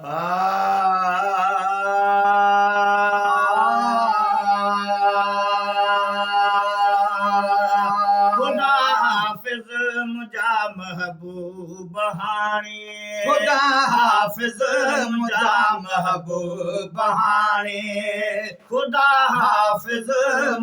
खुदा हाफिज मुझा महबूब हाणी खुदा हाफिज मुझा महबूब हाणी खुदा हाफिज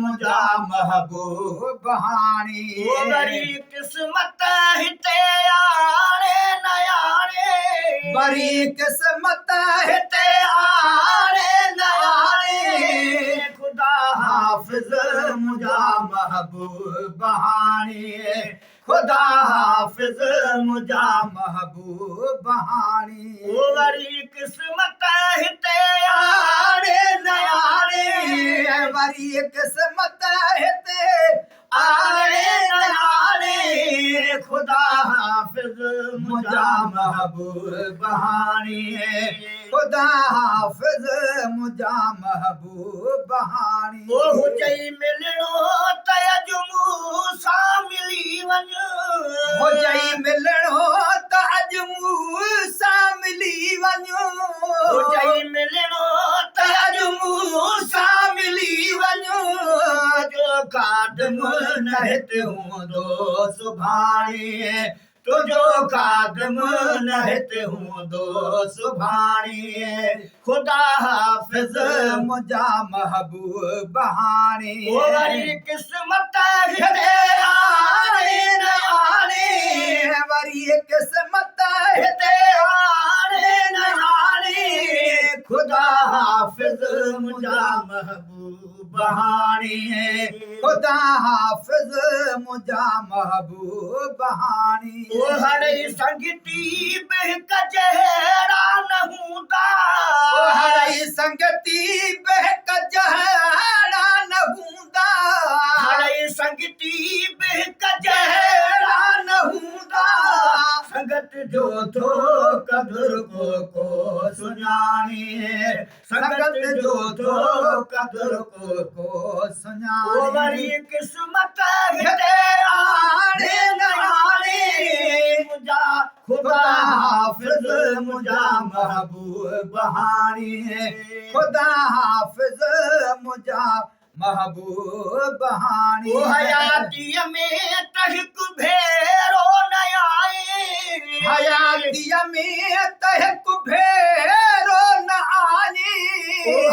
मुझा महबूब हाणी वरी किस्मत हिते आणे नयाणे बड़ी किस्मत हिते आणे नयाणे खुदा हाफिज मुझा महबूब हाणी खुदा हाफिज मुझा महबूब हाणी वरी किस्मत हिते आणे नयाणे वरी किस्मत हिते आणे नयाणे खुदा हाफिज मुझा महबूब हाणी खुदा हाफिज मुझा महबूब हाणी ओ हुजई मिलणो त अॼु मूंसां मिली वञ हुजई मिलणो त अॼु मूंसां मिली वञो हुजई मिलणो त अॼु मूंसां मिली वञो जो कादम न हिते हूंदो सुभाणे तुंहिंजो कादम न हिते हूंदो सुभाणे खुदा हाफिज मुंहिंजा महबूब हाणे वरी किस्मत हिते आणे न आणे वरी किस्मत हिते आणे न आणे खुदा हाफिज मुंहिंजा महबूब हाणे खुदा हाफिज मुंहिंजा महबूब हाणे ओ हरे संगती बहक जहरा न हूंदा हरे संगती बहक जहरा न हूंदा हरे संगती बहक जहरा न हूंदा संगत जो थो कदुर को सुञाणे संगत जो थो कदुर को सुञाणे वरी किस्मत हिते आणे न आणे मुंहिंजा खुदा हाफिज मुंहिंजा महबूब हाणी खुदा हाफिज मुंहिंजा महबूब हाणी हयातीअ में त हिकु भेरो न आए हयातीअ में त हिकु भेरो न आने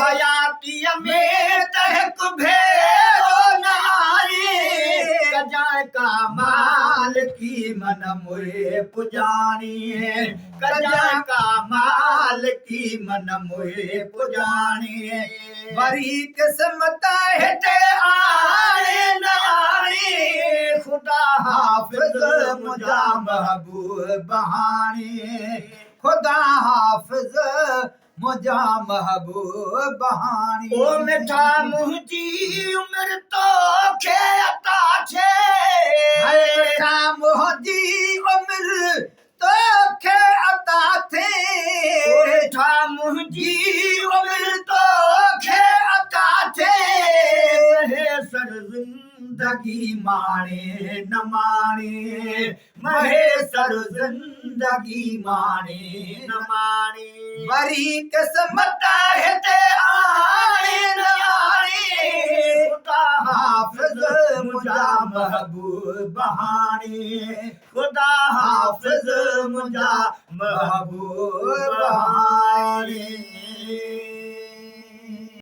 हयातीअ में में त हिकु भेरो न आने कजाए का माल की मन मुए पुजानी कजा का माल की मन मुए पुजानी वरी किस्मत हिते आणे न आणे खुदा हाफिज मुंहिंजा महबूब हाणी खुदा हाफिज मुंहिंजा महबूब हाणी ओ मिठा मुंहिंजी उमिरि तो खे अता छे मिठा मुंहिंजी उमिरि तोखे अता थे मिठा मुंहिंजी उमिरि तोखे अता थे महेसर जिंदगी माणे न माणे महेसर जिंदगी माणे न माणी वरी किस्मत हिते आणे न आणे खुदा हाफिज मुंहिंजा महबूब हाणे खुदा हाफिज मुंहिंजा महबूब हाणे